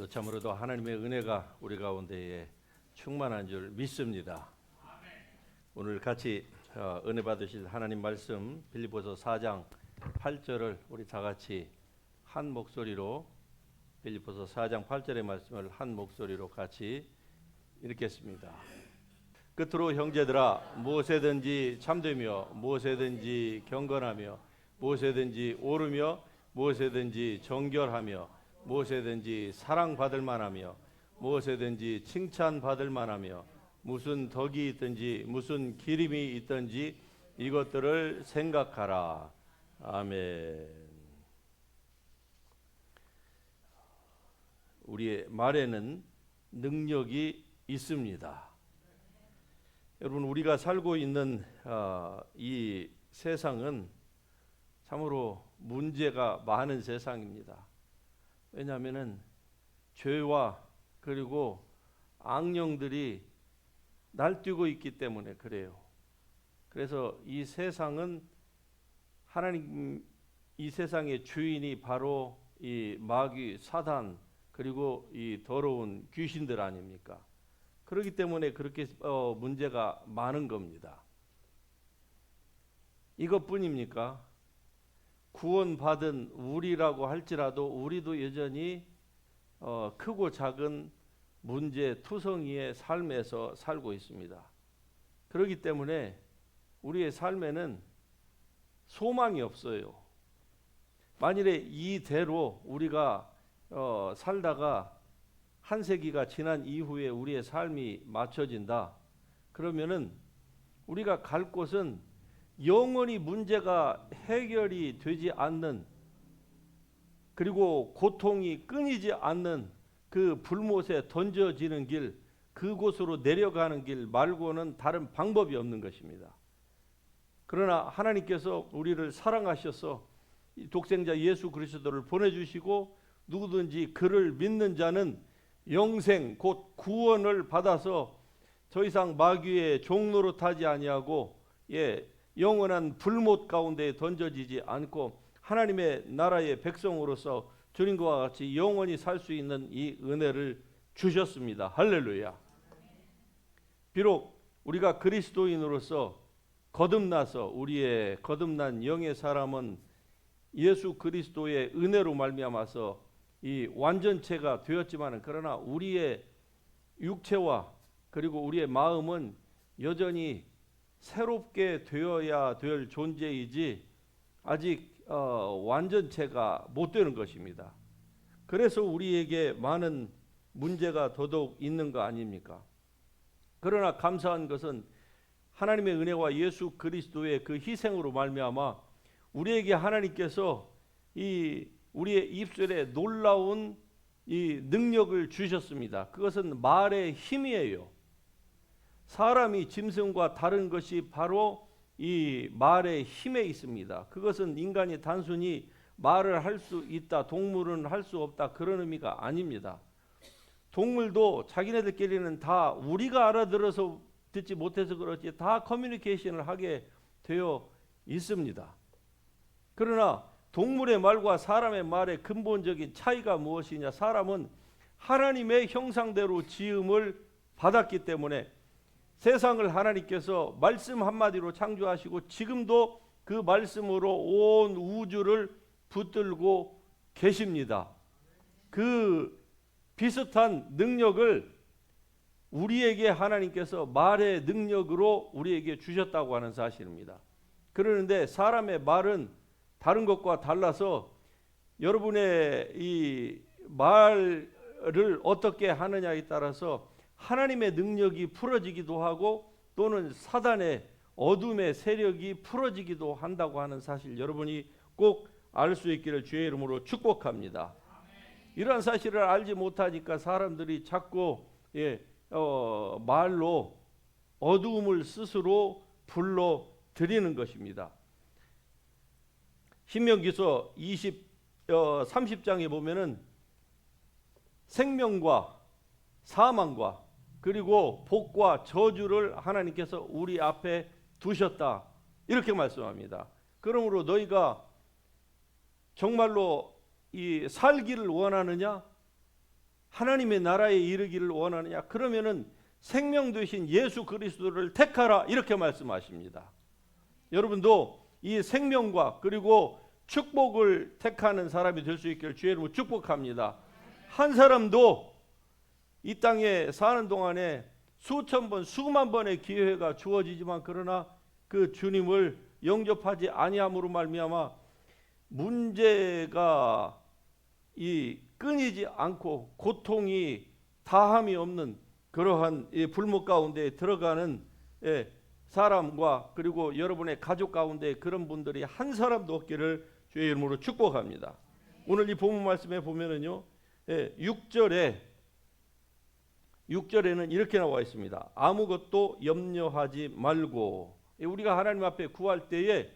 오늘도 참으로도 하나님의 은혜가 우리 가운데에 충만한 줄 믿습니다. 오늘 같이 은혜 받으실 하나님 말씀 빌립보서 4장 8절을 우리 다 같이 한 목소리로 빌립보서 4장 8절의 말씀을 한 목소리로 같이 읽겠습니다. 끝으로 형제들아, 무엇에든지 참되며 무엇에든지 경건하며 무엇에든지 옳으며 무엇에든지 정결하며 무엇에든지 사랑받을 만하며 무엇에든지 칭찬받을 만하며 무슨 덕이 있든지 무슨 기림이 있든지 이것들을 생각하라. 아멘. 우리의 말에는 능력이 있습니다. 여러분, 우리가 살고 있는 이 세상은 참으로 문제가 많은 세상입니다. 왜냐하면은 죄와 그리고 악령들이 날뛰고 있기 때문에 그래요. 그래서 이 세상은 하나님, 이 세상의 주인이 바로 이 마귀 사단 그리고 이 더러운 귀신들 아닙니까? 그렇기 때문에 그렇게 문제가 많은 겁니다. 이것뿐입니까? 구원받은 우리라고 할지라도 우리도 여전히 크고 작은 문제 투성이의 삶에서 살고 있습니다. 그렇기 때문에 우리의 삶에는 소망이 없어요. 만일에 이대로 우리가 살다가 한 세기가 지난 이후에 우리의 삶이 맞춰진다. 그러면은 우리가 갈 곳은 영원히 문제가 해결이 되지 않는, 그리고 고통이 끊이지 않는 그 불못에 던져지는 길, 그곳으로 내려가는 길 말고는 다른 방법이 없는 것입니다. 그러나 하나님께서 우리를 사랑하셔서 독생자 예수 그리스도를 보내주시고 누구든지 그를 믿는 자는 영생 곧 구원을 받아서 더 이상 마귀의 종노릇 하지 아니하고 영원한 불못 가운데 던져지지 않고 하나님의 나라의 백성으로서 주님과 같이 영원히 살 수 있는 이 은혜를 주셨습니다. 할렐루야. 비록 우리가 그리스도인으로서 거듭나서 우리의 거듭난 영의 사람은 예수 그리스도의 은혜로 말미암아서 이 완전체가 되었지만, 그러나 우리의 육체와 그리고 우리의 마음은 여전히 새롭게 되어야 될 존재이지 아직 완전체가 못 되는 것입니다. 그래서 우리에게 많은 문제가 더더욱 있는 거 아닙니까? 그러나 감사한 것은 하나님의 은혜와 예수 그리스도의 그 희생으로 말미암아 우리에게 하나님께서 이 우리의 입술에 놀라운 이 능력을 주셨습니다. 그것은 말의 힘이에요. 사람이 짐승과 다른 것이 바로 이 말의 힘에 있습니다. 그것은 인간이 단순히 말을 할 수 있다, 동물은 할 수 없다, 그런 의미가 아닙니다. 동물도 자기네들끼리는 다 우리가 알아들어서 듣지 못해서 그렇지 다 커뮤니케이션을 하게 되어 있습니다. 그러나 동물의 말과 사람의 말의 근본적인 차이가 무엇이냐? 사람은 하나님의 형상대로 지음을 받았기 때문에 세상을 하나님께서 말씀 한마디로 창조하시고 지금도 그 말씀으로 온 우주를 붙들고 계십니다. 그 비슷한 능력을 우리에게 하나님께서 말의 능력으로 우리에게 주셨다고 하는 사실입니다. 그러는데 사람의 말은 다른 것과 달라서 여러분의 이 말을 어떻게 하느냐에 따라서 하나님의 능력이 풀어지기도 하고 또는 사단의 어둠의 세력이 풀어지기도 한다고 하는 사실, 여러분이 꼭 알 수 있기를 주의 이름으로 축복합니다. 이러한 사실을 알지 못하니까 사람들이 자꾸 말로 어두움을 스스로 불러들이는 것입니다. 신명기서 30장에 보면은 생명과 사망과 그리고 복과 저주를 하나님께서 우리 앞에 두셨다, 이렇게 말씀합니다. 그러므로 너희가 정말로 이 살기를 원하느냐? 하나님의 나라에 이르기를 원하느냐? 그러면은 생명 되신 예수 그리스도를 택하라 이렇게 말씀하십니다. 여러분도 이 생명과 그리고 축복을 택하는 사람이 될 수 있기를 주의 이름으로 축복합니다. 한 사람도 이 땅에 사는 동안에 수천 번, 수만 번의 기회가 주어지지만 그러나 그 주님을 영접하지 아니함으로 말미암아 문제가 이 끊이지 않고 고통이 다함이 없는 그러한 불목 가운데 들어가는 사람과 그리고 여러분의 가족 가운데 그런 분들이 한 사람도 없기를 주의 이름으로 축복합니다. 오늘 이 본문 말씀에 보면은요, 6절에는 이렇게 나와 있습니다. 아무것도 염려하지 말고. 우리가 하나님 앞에 구할 때에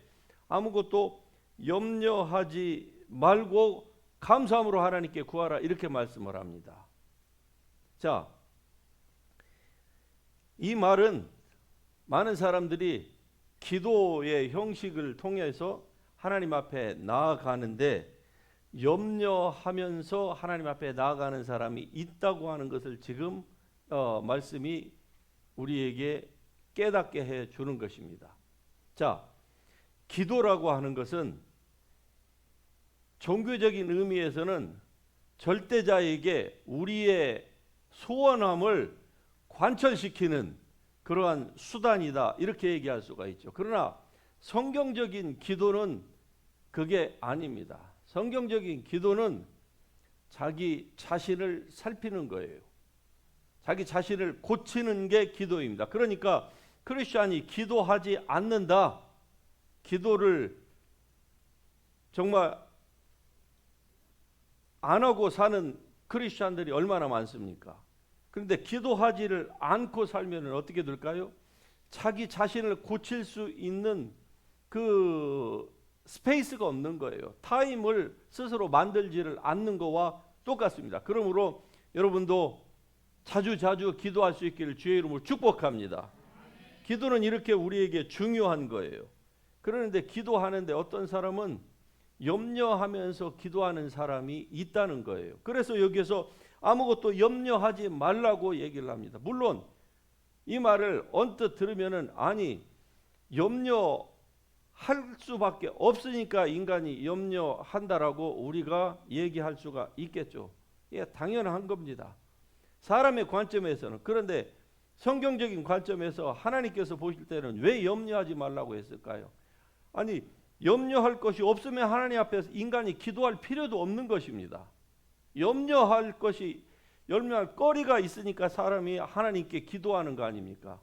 아무것도 염려하지 말고 감사함으로 하나님께 구하라 이렇게 말씀을 합니다. 자, 이 말은 많은 사람들이 기도의 형식을 통해서 하나님 앞에 나아가는데 염려하면서 하나님 앞에 나아가는 사람이 있다고 하는 것을 지금 말씀이 우리에게 깨닫게 해 주는 것입니다. 자, 기도라고 하는 것은 종교적인 의미에서는 절대자에게 우리의 소원함을 관철시키는 그러한 수단이다 이렇게 얘기할 수가 있죠. 그러나 성경적인 기도는 그게 아닙니다. 성경적인 기도는 자기 자신을 살피는 거예요. 자기 자신을 고치는 게 기도입니다. 그러니까 크리스찬이 기도하지 않는다, 기도를 정말 안 하고 사는 크리스찬들이 얼마나 많습니까? 그런데 기도하지를 않고 살면 어떻게 될까요? 자기 자신을 고칠 수 있는 그 스페이스가 없는 거예요. 타임을 스스로 만들지를 않는 거와 똑같습니다. 그러므로 여러분도 자주 기도할 수 있기를 주의 이름으로 축복합니다. 기도는 이렇게 우리에게 중요한 거예요. 그런데 기도하는데 어떤 사람은 염려하면서 기도하는 사람이 있다는 거예요. 그래서 여기에서 아무것도 염려하지 말라고 얘기를 합니다. 물론 이 말을 언뜻 들으면은 아니 염려할 수밖에 없으니까 인간이 염려한다라고 우리가 얘기할 수가 있겠죠. 예, 당연한 겁니다. 사람의 관점에서는. 그런데 성경적인 관점에서 하나님께서 보실 때는 왜 염려하지 말라고 했을까요? 아니 염려할 것이 없으면 하나님 앞에서 인간이 기도할 필요도 없는 것입니다. 염려할 거리가 있으니까 사람이 하나님께 기도하는 거 아닙니까?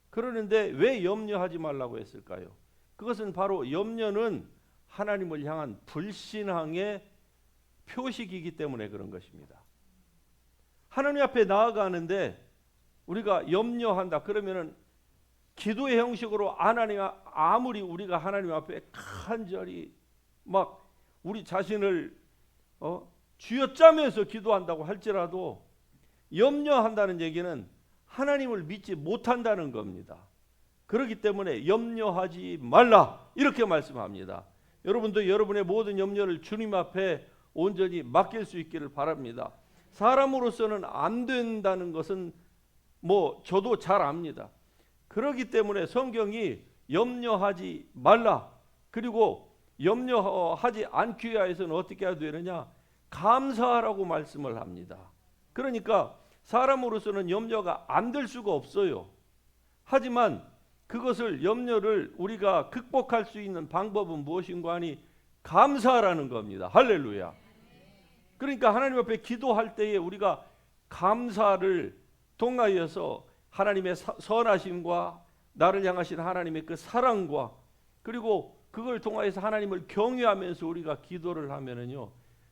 그러는데 왜 염려하지 말라고 했을까요? 그것은 바로 염려는 하나님을 향한 불신앙의 표식이기 때문에 그런 것입니다. 하나님 앞에 나아가는데 우리가 염려한다 그러면은 기도의 형식으로 아무리 우리가 하나님 앞에 간절히 막 우리 자신을 쥐어짜면서 기도한다고 할지라도 염려한다는 얘기는 하나님을 믿지 못한다는 겁니다. 그렇기 때문에 염려하지 말라 이렇게 말씀합니다. 여러분도 여러분의 모든 염려를 주님 앞에 온전히 맡길 수 있기를 바랍니다. 사람으로서는 안 된다는 것은 저도 잘 압니다. 그렇기 때문에 성경이 염려하지 말라 그리고 염려하지 않기 위해서는 어떻게 해야 되느냐? 감사하라고 말씀을 합니다. 그러니까 사람으로서는 염려가 안 될 수가 없어요. 하지만 그것을 염려를 우리가 극복할 수 있는 방법은 무엇인가 하니 감사라는 겁니다. 할렐루야. 그러니까 하나님 앞에 기도할 때에 우리가 감사를 통하여서 하나님의 선하심과 나를 향하신 하나님의 그 사랑과 그리고 그걸 통하여서 하나님을 경외하면서 우리가 기도를 하면은요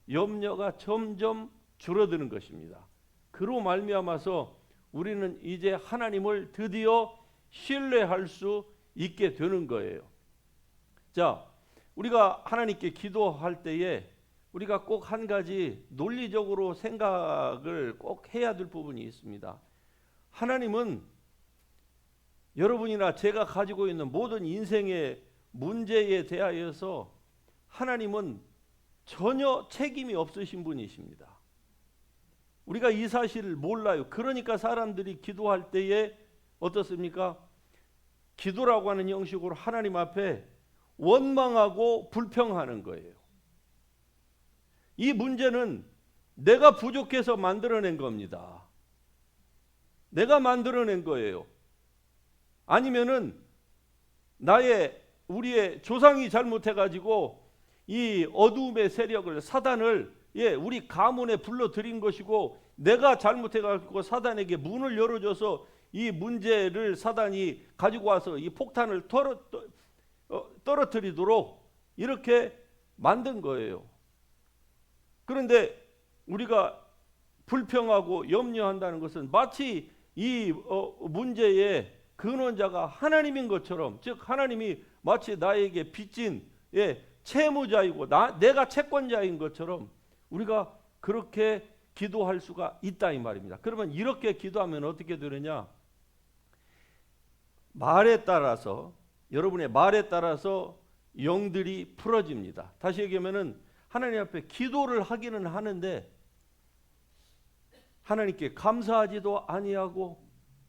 염려가 점점 줄어드는 것입니다. 그로 말미암아서 우리는 이제 하나님을 드디어 신뢰할 수 있게 되는 거예요. 자, 우리가 하나님께 기도할 때에 우리가 꼭 한 가지 논리적으로 생각을 꼭 해야 될 부분이 있습니다. 하나님은 여러분이나 제가 가지고 있는 모든 인생의 문제에 대하여서 하나님은 전혀 책임이 없으신 분이십니다. 우리가 이 사실을 몰라요. 그러니까 사람들이 기도할 때에 어떻습니까? 기도라고 하는 형식으로 하나님 앞에 원망하고 불평하는 거예요. 이 문제는 내가 부족해서 만들어낸 겁니다. 내가 만들어낸 거예요. 아니면은 우리의 조상이 잘못해가지고 이 어두움의 세력을, 사단을 우리 가문에 불러들인 것이고, 내가 잘못해가지고 사단에게 문을 열어줘서 이 문제를 사단이 가지고 와서 이 폭탄을 떨어뜨리도록 이렇게 만든 거예요. 그런데 우리가 불평하고 염려한다는 것은 마치 이 문제의 근원자가 하나님인 것처럼, 즉 하나님이 마치 나에게 빚진 채무자이고 내가 채권자인 것처럼 우리가 그렇게 기도할 수가 있다 이 말입니다. 그러면 이렇게 기도하면 어떻게 되느냐? 말에 따라서, 여러분의 말에 따라서 영들이 풀어집니다. 다시 얘기하면은 하나님 앞에 기도를 하기는 하는데 하나님께 감사하지도 아니하고,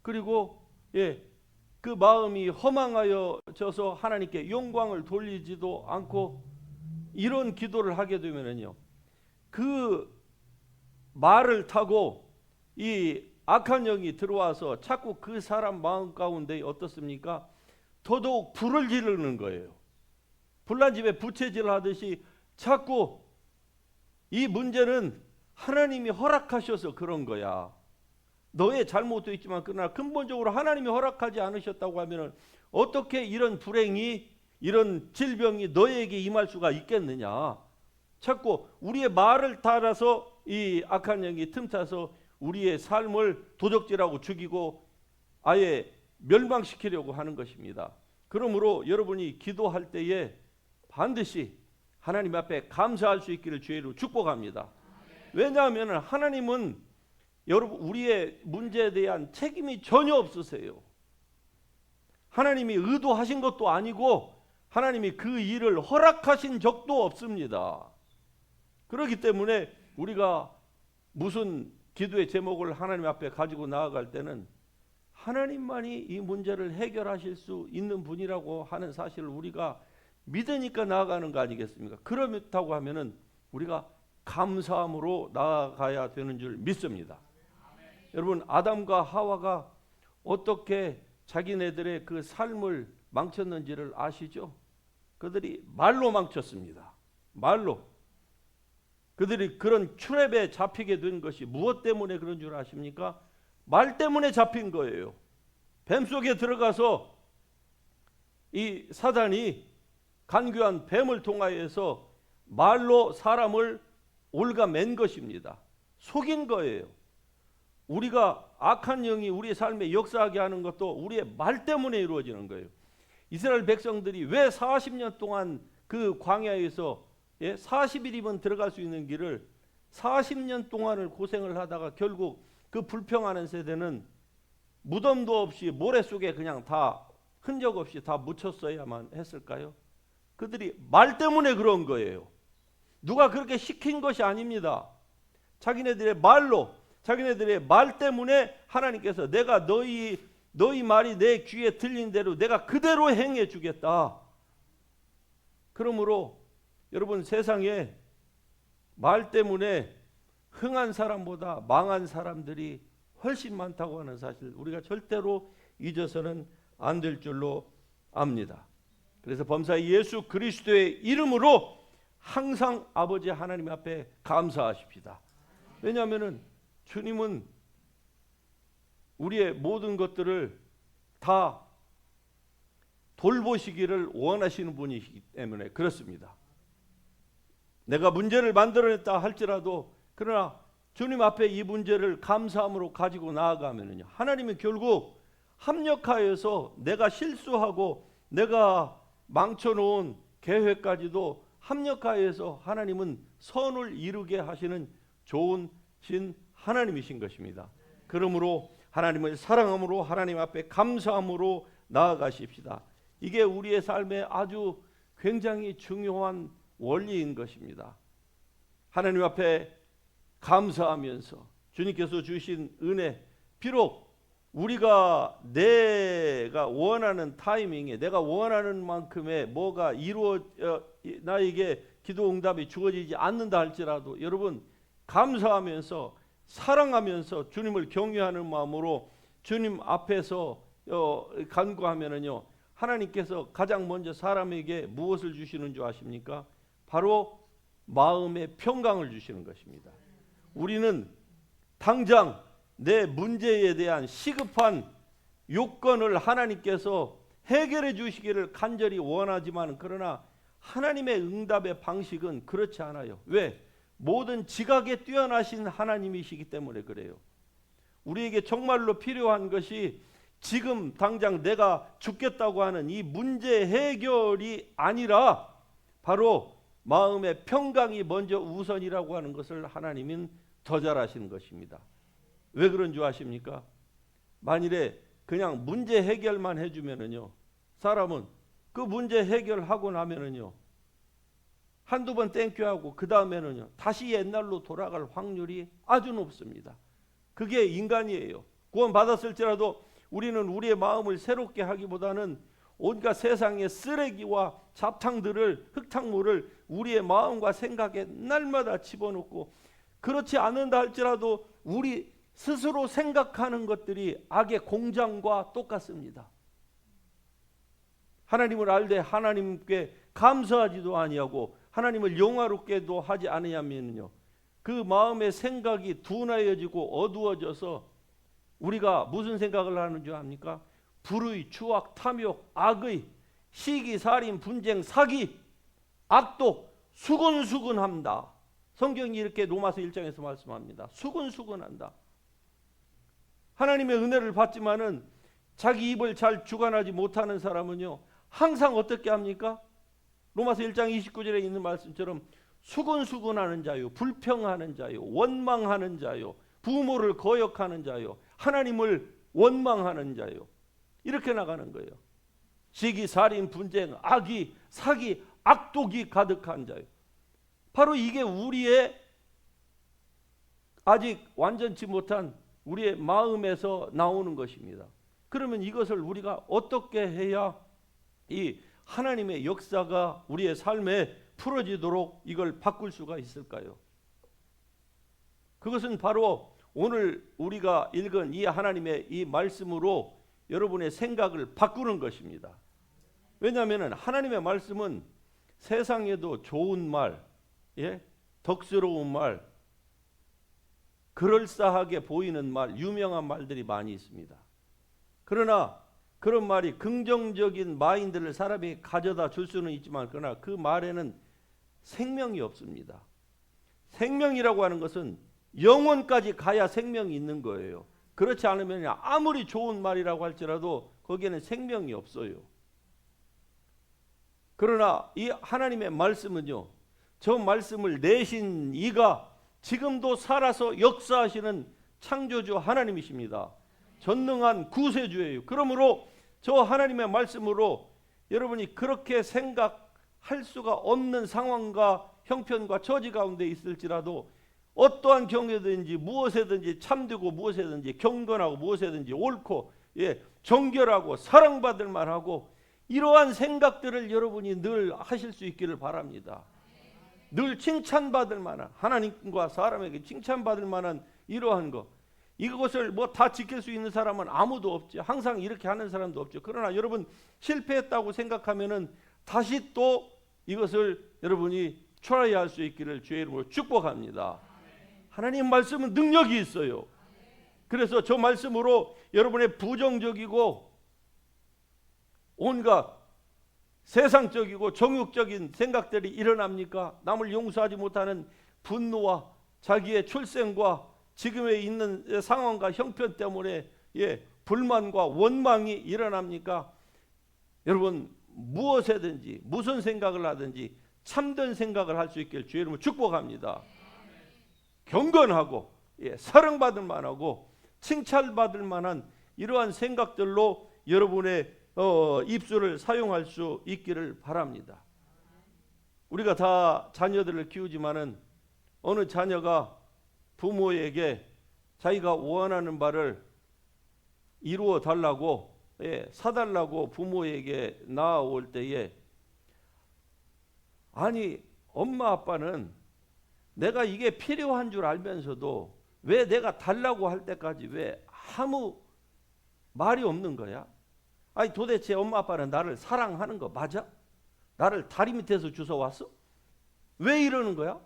그리고 그 마음이 허망하여져서 하나님께 영광을 돌리지도 않고, 이런 기도를 하게 되면은요, 그 말을 타고 이 악한 영이 들어와서 자꾸 그 사람 마음 가운데 어떻습니까? 더더욱 불을 지르는 거예요. 불난 집에 부채질 하듯이 자꾸 이 문제는 하나님이 허락하셔서 그런 거야. 너의 잘못도 있지만 그러나 근본적으로 하나님이 허락하지 않으셨다고 하면 어떻게 이런 불행이, 이런 질병이 너에게 임할 수가 있겠느냐. 자꾸 우리의 말을 따라서 이 악한 영이 틈타서 우리의 삶을 도적질하고 죽이고 아예 멸망시키려고 하는 것입니다. 그러므로 여러분이 기도할 때에 반드시 하나님 앞에 감사할 수 있기를 주의로 축복합니다. 왜냐하면 하나님은 여러분 우리의 문제에 대한 책임이 전혀 없으세요. 하나님이 의도하신 것도 아니고 하나님이 그 일을 허락하신 적도 없습니다. 그렇기 때문에 우리가 무슨 기도의 제목을 하나님 앞에 가지고 나아갈 때는 하나님만이 이 문제를 해결하실 수 있는 분이라고 하는 사실을 우리가 믿으니까 나아가는 거 아니겠습니까? 그렇다고 하면은 우리가 감사함으로 나아가야 되는 줄 믿습니다. 여러분, 아담과 하와가 어떻게 자기네들의 그 삶을 망쳤는지를 아시죠? 그들이 말로 망쳤습니다. 말로. 그들이 그런 트랩에 잡히게 된 것이 무엇 때문에 그런 줄 아십니까? 말 때문에 잡힌 거예요. 뱀 속에 들어가서 이 사단이 간교한 뱀을 통하여서 말로 사람을 올가맨 것입니다. 속인 거예요. 우리가 악한 영이 우리의 삶에 역사하게 하는 것도 우리의 말 때문에 이루어지는 거예요. 이스라엘 백성들이 왜 40년 동안 그 광야에서 40일이면 들어갈 수 있는 길을 40년 동안을 고생을 하다가 결국 그 불평하는 세대는 무덤도 없이 모래 속에 그냥 다 흔적 없이 다 묻혔어야만 했을까요? 그들이 말 때문에 그런 거예요. 누가 그렇게 시킨 것이 아닙니다. 자기네들의 말로, 자기네들의 말 때문에 하나님께서 내가 너희 말이 내 귀에 들린 대로 내가 그대로 행해 주겠다. 그러므로 여러분, 세상에 말 때문에 흥한 사람보다 망한 사람들이 훨씬 많다고 하는 사실 우리가 절대로 잊어서는 안 될 줄로 압니다. 그래서 범사의 예수 그리스도의 이름으로 항상 아버지 하나님 앞에 감사하십시다. 왜냐하면 주님은 우리의 모든 것들을 다 돌보시기를 원하시는 분이시기 때문에 그렇습니다. 내가 문제를 만들어냈다 할지라도 그러나 주님 앞에 이 문제를 감사함으로 가지고 나아가면요, 하나님은 결국 합력하여서 내가 실수하고 내가 망쳐놓은 계획까지도 합력하여서 하나님은 선을 이루게 하시는 좋은 신 하나님이신 것입니다. 그러므로 하나님을 사랑함으로 하나님 앞에 감사함으로 나아가십시다. 이게 우리의 삶에 아주 굉장히 중요한 원리인 것입니다. 하나님 앞에 감사하면서 주님께서 주신 은혜, 비록 우리가 내가 원하는 타이밍에 내가 원하는 만큼의 뭐가 나에게 기도 응답이 주어지지 않는다 할지라도 여러분 감사하면서 사랑하면서 주님을 경외하는 마음으로 주님 앞에서 간구하면은요, 하나님께서 가장 먼저 사람에게 무엇을 주시는 줄 아십니까? 바로 마음의 평강을 주시는 것입니다. 우리는 당장 내 문제에 대한 시급한 요건을 하나님께서 해결해 주시기를 간절히 원하지만, 그러나 하나님의 응답의 방식은 그렇지 않아요. 왜? 모든 지각에 뛰어나신 하나님이시기 때문에 그래요. 우리에게 정말로 필요한 것이 지금 당장 내가 죽겠다고 하는 이 문제 해결이 아니라 바로 마음의 평강이 먼저 우선이라고 하는 것을 하나님은 더 잘 아시는 것입니다. 왜 그런 줄 아십니까? 만일에 그냥 문제 해결만 해주면은요, 사람은 그 문제 해결하고 나면은요, 한두 번 땡큐하고 그 다음에는요 다시 옛날로 돌아갈 확률이 아주 높습니다. 그게 인간이에요. 구원 받았을지라도 우리는 우리의 마음을 새롭게 하기보다는 온갖 세상의 쓰레기와 잡탕들을, 흙탕물을 우리의 마음과 생각에 날마다 집어넣고, 그렇지 않는다 할지라도 우리 스스로 생각하는 것들이 악의 공장과 똑같습니다. 하나님을 알되 하나님께 감사하지도 아니하고 하나님을 영화롭게도 하지 않으면요, 그 마음의 생각이 둔하여지고 어두워져서 우리가 무슨 생각을 하는 줄 압니까? 불의, 추악, 탐욕, 악의, 시기, 살인, 분쟁, 사기, 악독, 수근수근합니다. 성경이 이렇게 로마서 1장에서 말씀합니다. 수근수근한다. 하나님의 은혜를 받지만은 자기 입을 잘 주관하지 못하는 사람은요, 항상 어떻게 합니까? 로마서 1장 29절에 있는 말씀처럼 수근수근하는 자요, 불평하는 자요, 원망하는 자요, 부모를 거역하는 자요, 하나님을 원망하는 자요, 이렇게 나가는 거예요. 시기, 살인, 분쟁, 악의, 사기, 악독이 가득한 자요. 바로 이게 우리의 아직 완전치 못한 우리의 마음에서 나오는 것입니다. 그러면 이것을 우리가 어떻게 해야 이 하나님의 역사가 우리의 삶에 풀어지도록 이걸 바꿀 수가 있을까요? 그것은 바로 오늘 우리가 읽은 이 하나님의 이 말씀으로 여러분의 생각을 바꾸는 것입니다. 왜냐하면 하나님의 말씀은 세상에도 좋은 말, 덕스러운 말, 그럴싸하게 보이는 말, 유명한 말들이 많이 있습니다. 그러나 그런 말이 긍정적인 마인드를 사람이 가져다 줄 수는 있지만, 그러나 그 말에는 생명이 없습니다. 생명이라고 하는 것은 영혼까지 가야 생명이 있는 거예요. 그렇지 않으면 아무리 좋은 말이라고 할지라도 거기에는 생명이 없어요. 그러나 이 하나님의 말씀은요, 저 말씀을 내신 이가 지금도 살아서 역사하시는 창조주 하나님이십니다. 전능한 구세주예요. 그러므로 저 하나님의 말씀으로 여러분이 그렇게 생각할 수가 없는 상황과 형편과 처지 가운데 있을지라도 어떠한 경우든지 무엇에든지 참되고 무엇에든지 경건하고 무엇에든지 옳고 정결하고 사랑받을 만하고, 이러한 생각들을 여러분이 늘 하실 수 있기를 바랍니다. 늘 칭찬받을 만한, 하나님과 사람에게 칭찬받을 만한 이러한 것, 이것을 뭐 다 지킬 수 있는 사람은 아무도 없죠. 항상 이렇게 하는 사람도 없죠. 그러나 여러분 실패했다고 생각하면은 다시 또 이것을 여러분이 트라이할 수 있기를 주의 이름으로 축복합니다. 하나님 말씀은 능력이 있어요. 그래서 저 말씀으로 여러분의 부정적이고 온갖 세상적이고 정욕적인 생각들이 일어납니까? 남을 용서하지 못하는 분노와 자기의 출생과 지금에 있는 상황과 형편 때문에 불만과 원망이 일어납니까? 여러분 무엇에든지 무슨 생각을 하든지 참된 생각을 할 수 있길 주의 이름으로 축복합니다. 경건하고 사랑받을 만하고 칭찬받을 만한 이러한 생각들로 여러분의 입술을 사용할 수 있기를 바랍니다. 우리가 다 자녀들을 키우지만은 어느 자녀가 부모에게 자기가 원하는 바를 이루어 달라고, 사달라고 부모에게 나아올 때에, 아니 엄마 아빠는 내가 이게 필요한 줄 알면서도 왜 내가 달라고 할 때까지 왜 아무 말이 없는 거야? 아니 도대체 엄마 아빠는 나를 사랑하는 거 맞아? 나를 다리 밑에서 주워왔어? 왜 이러는 거야?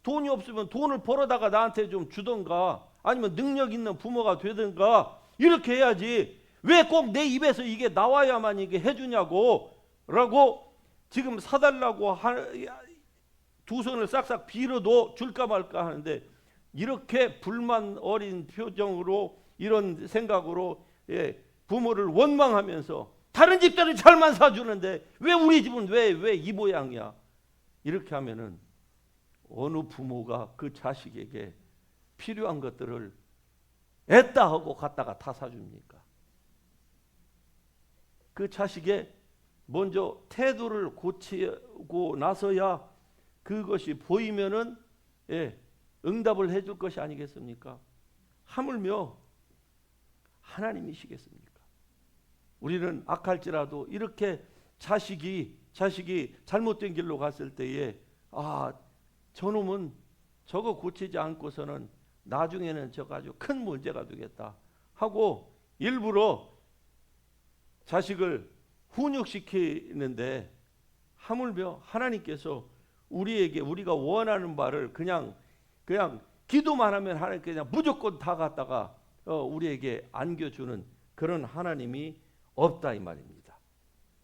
돈이 없으면 돈을 벌어다가 나한테 좀 주던가, 아니면 능력 있는 부모가 되든가 이렇게 해야지, 왜 꼭 내 입에서 이게 나와야만 이게 해주냐고 라고 지금 사달라고 두 손을 싹싹 빌어도 줄까 말까 하는데, 이렇게 불만 어린 표정으로 이런 생각으로 부모를 원망하면서 다른 집들은 잘만 사주는데 왜 우리 집은 왜 이 모양이야? 이렇게 하면은 어느 부모가 그 자식에게 필요한 것들을 애따 하고 갖다가 다 사줍니까? 그 자식의 먼저 태도를 고치고 나서야 그것이 보이면은 응답을 해줄 것이 아니겠습니까? 하물며 하나님이시겠습니까? 우리는 악할지라도 이렇게 자식이 잘못된 길로 갔을 때에, 저놈은 저거 고치지 않고서는 나중에는 저거 아주 큰 문제가 되겠다 하고 일부러 자식을 훈육시키는데, 하물며 하나님께서 우리에게 우리가 원하는 바를 그냥 기도만 하면 하나님께 그냥 무조건 다 갖다가 우리에게 안겨주는 그런 하나님이 없다 이 말입니다.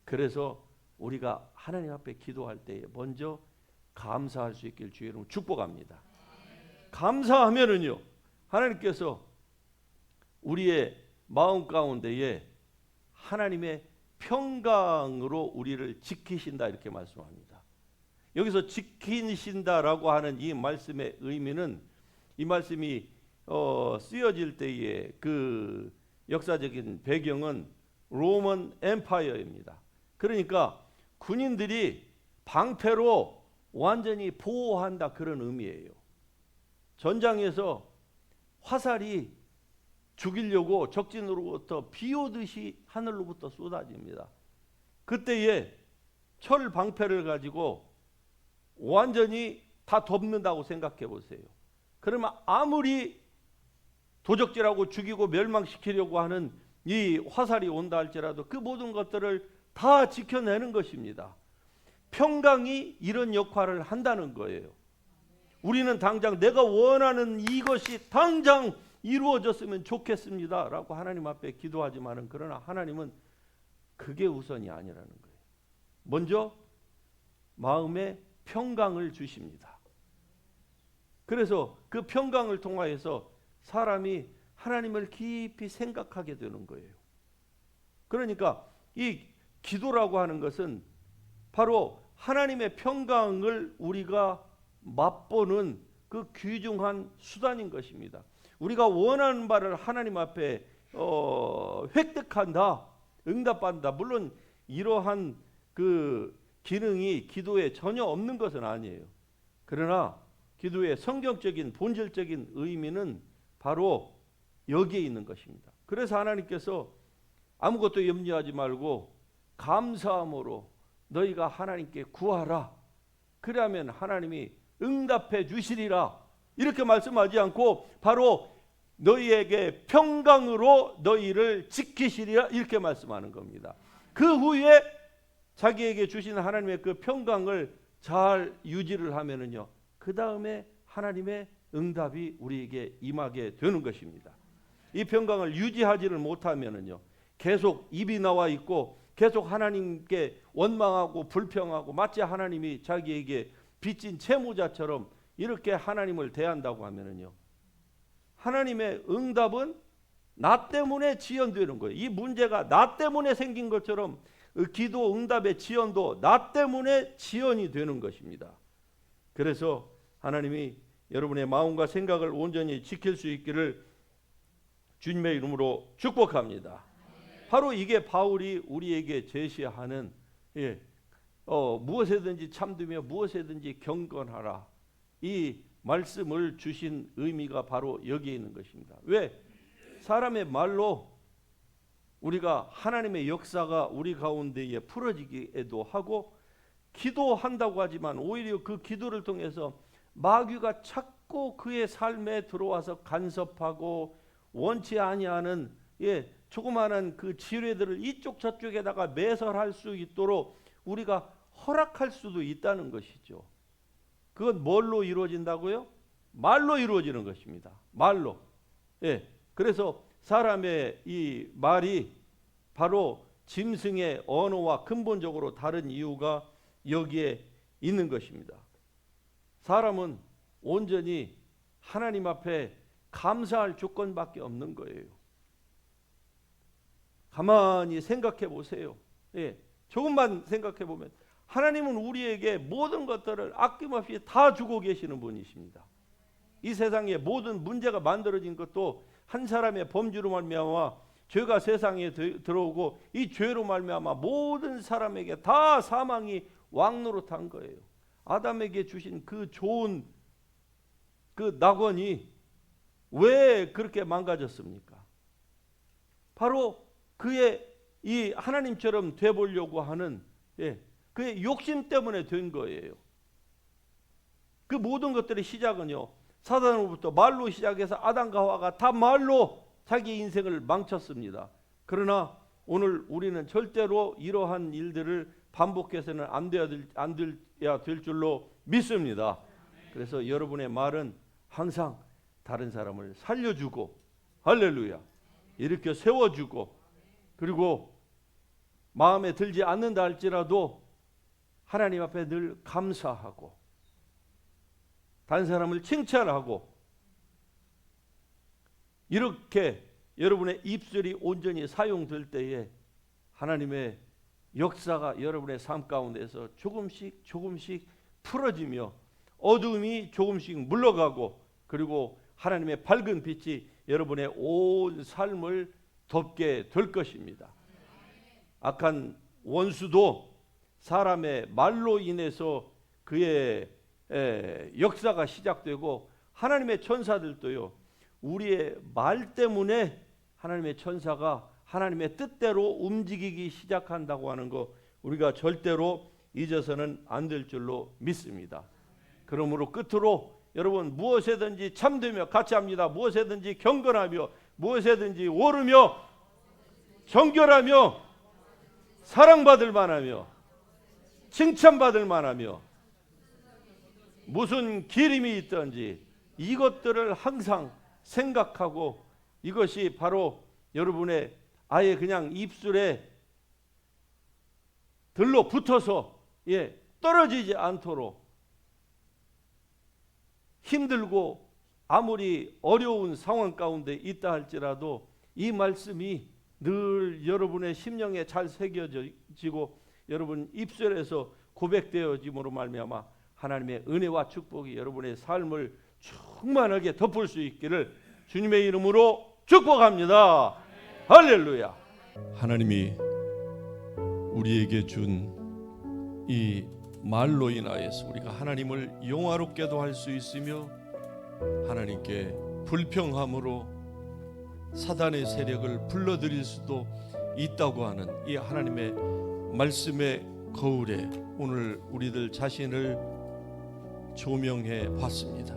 그래서 우리가 하나님 앞에 기도할 때에 먼저 감사할 수 있길 주의 이름으로 축복합니다. 감사하면은요, 하나님께서 우리의 마음 가운데에 하나님의 평강으로 우리를 지키신다 이렇게 말씀합니다. 여기서 지키신다라고 하는 이 말씀의 의미는, 이 말씀이 쓰여질 때의 그 역사적인 배경은 로먼 엠파이어입니다. 그러니까 군인들이 방패로 완전히 보호한다 그런 의미예요. 전장에서 화살이 죽이려고 적진으로부터 비 오듯이 하늘로부터 쏟아집니다. 그때에 철 방패를 가지고 완전히 다 덮는다고 생각해 보세요. 그러면 아무리 도적질하고 죽이고 멸망시키려고 하는 이 화살이 온다 할지라도 그 모든 것들을 다 지켜내는 것입니다. 평강이 이런 역할을 한다는 거예요. 우리는 당장 내가 원하는 이것이 당장 이루어졌으면 좋겠습니다 라고 하나님 앞에 기도하지만은, 그러나 하나님은 그게 우선이 아니라는 거예요. 먼저 마음에 평강을 주십니다. 그래서 그 평강을 통하여서 사람이 하나님을 깊이 생각하게 되는 거예요. 그러니까 이 기도라고 하는 것은 바로 하나님의 평강을 우리가 맛보는 그 귀중한 수단인 것입니다. 우리가 원하는 바를 하나님 앞에 획득한다, 응답받는다. 물론 이러한 그 기능이 기도에 전혀 없는 것은 아니에요. 그러나 기도의 성경적인 본질적인 의미는 바로 여기에 있는 것입니다. 그래서 하나님께서 아무것도 염려하지 말고 감사함으로 너희가 하나님께 구하라. 그러면 하나님이 응답해 주시리라. 이렇게 말씀하지 않고 바로 너희에게 평강으로 너희를 지키시리라 이렇게 말씀하는 겁니다. 그 후에 자기에게 주신 하나님의 그 평강을 잘 유지를 하면은요, 그 다음에 하나님의 응답이 우리에게 임하게 되는 것입니다. 이 평강을 유지하지를 못하면은요, 계속 입이 나와 있고 계속 하나님께 원망하고 불평하고, 마치 하나님이 자기에게 빚진 채무자처럼 이렇게 하나님을 대한다고 하면은요, 하나님의 응답은 나 때문에 지연되는 거예요. 이 문제가 나 때문에 생긴 것처럼 기도 응답의 지연도 나 때문에 지연이 되는 것입니다. 그래서 하나님이 여러분의 마음과 생각을 온전히 지킬 수 있기를 주님의 이름으로 축복합니다. 바로 이게 바울이 우리에게 제시하는 무엇에든지 참되며 무엇에든지 경건하라. 이 말씀을 주신 의미가 바로 여기에 있는 것입니다. 왜? 사람의 말로 우리가 하나님의 역사가 우리 가운데에 풀어지기도 하고, 기도한다고 하지만 오히려 그 기도를 통해서 마귀가 자꾸 그의 삶에 들어와서 간섭하고 원치 아니하는 조그마한 그 지뢰들을 이쪽 저쪽에다가 매설할 수 있도록 우리가 허락할 수도 있다는 것이죠. 그건 뭘로 이루어진다고요? 말로 이루어지는 것입니다. 말로. 그래서 사람의 이 말이 바로 짐승의 언어와 근본적으로 다른 이유가 여기에 있는 것입니다. 사람은 온전히 하나님 앞에 감사할 조건밖에 없는 거예요. 가만히 생각해 보세요. 조금만 생각해 보면 하나님은 우리에게 모든 것들을 아낌없이 다 주고 계시는 분이십니다. 이 세상에 모든 문제가 만들어진 것도 한 사람의 범죄로 말미암아 죄가 세상에 들어오고, 이 죄로 말미암아 모든 사람에게 다 사망이 왕노릇한 거예요. 아담에게 주신 그 좋은 그 낙원이 왜 그렇게 망가졌습니까? 바로 그의 이 하나님처럼 되보려고 하는 그의 욕심 때문에 된 거예요. 그 모든 것들의 시작은요, 사단으로부터 말로 시작해서 아담과 하와가 다 말로 자기 인생을 망쳤습니다. 그러나 오늘 우리는 절대로 이러한 일들을 반복해서는 안 돼야 될 줄로 믿습니다. 그래서 여러분의 말은 항상 다른 사람을 살려주고, 할렐루야, 일으켜 세워주고, 그리고 마음에 들지 않는다 할지라도 하나님 앞에 늘 감사하고 다른 사람을 칭찬하고, 이렇게 여러분의 입술이 온전히 사용될 때에 하나님의 역사가 여러분의 삶 가운데서 조금씩 풀어지며 어둠이 조금씩 물러가고, 그리고 하나님의 밝은 빛이 여러분의 온 삶을 덮게 될 것입니다. 악한 원수도 사람의 말로 인해서 그의 역사가 시작되고, 하나님의 천사들도요, 우리의 말 때문에 하나님의 천사가 하나님의 뜻대로 움직이기 시작한다고 하는 거 우리가 절대로 잊어서는 안 될 줄로 믿습니다. 그러므로 끝으로 여러분, 무엇에든지 참되며 같이 합니다. 무엇에든지 경건하며, 무엇에든지 오르며, 정결하며, 사랑받을 만하며, 칭찬받을 만하며, 무슨 기림이 있든지 이것들을 항상 생각하고, 이것이 바로 여러분의 아예 그냥 입술에 들러 붙어서 떨어지지 않도록, 힘들고 아무리 어려운 상황 가운데 있다 할지라도 이 말씀이 늘 여러분의 심령에 잘 새겨지고 여러분 입술에서 고백되어짐으로 말미암아 하나님의 은혜와 축복이 여러분의 삶을 충만하게 덮을 수 있기를 주님의 이름으로 축복합니다. 할렐루야. 하나님이 우리에게 준 이 말로 인하여서 우리가 하나님을 영화롭게도 할 수 있으며 하나님께 불평함으로 사단의 세력을 불러들일 수도 있다고 하는 이 하나님의 말씀의 거울에 오늘 우리들 자신을 조명해 봤습니다.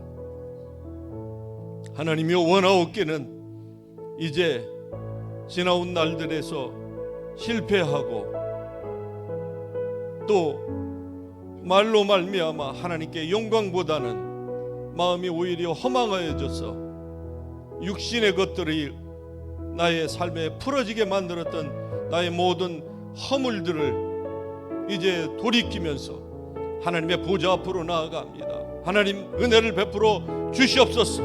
하나님이 원하옵기는 이제 지나온 날들에서 실패하고 또 말로 말미암아 하나님께 영광보다는 마음이 오히려 허망하여져서 육신의 것들이 나의 삶에 풀어지게 만들었던 나의 모든 허물들을 이제 돌이키면서 하나님의 보좌 앞으로 나아갑니다. 하나님 은혜를 베풀어 주시옵소서.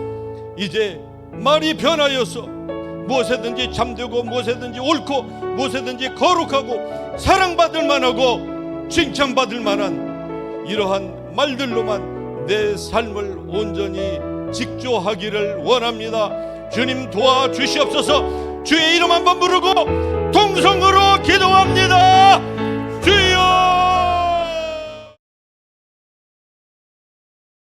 이제 말이 변하여서 무엇에든지 참되고 무엇에든지 옳고 무엇에든지 거룩하고 사랑받을 만하고 칭찬받을 만한 이러한 말들로만 내 삶을 온전히 직조하기를 원합니다. 주님 도와주시옵소서. 주의 이름 한번 부르고 동성으로 기도합니다.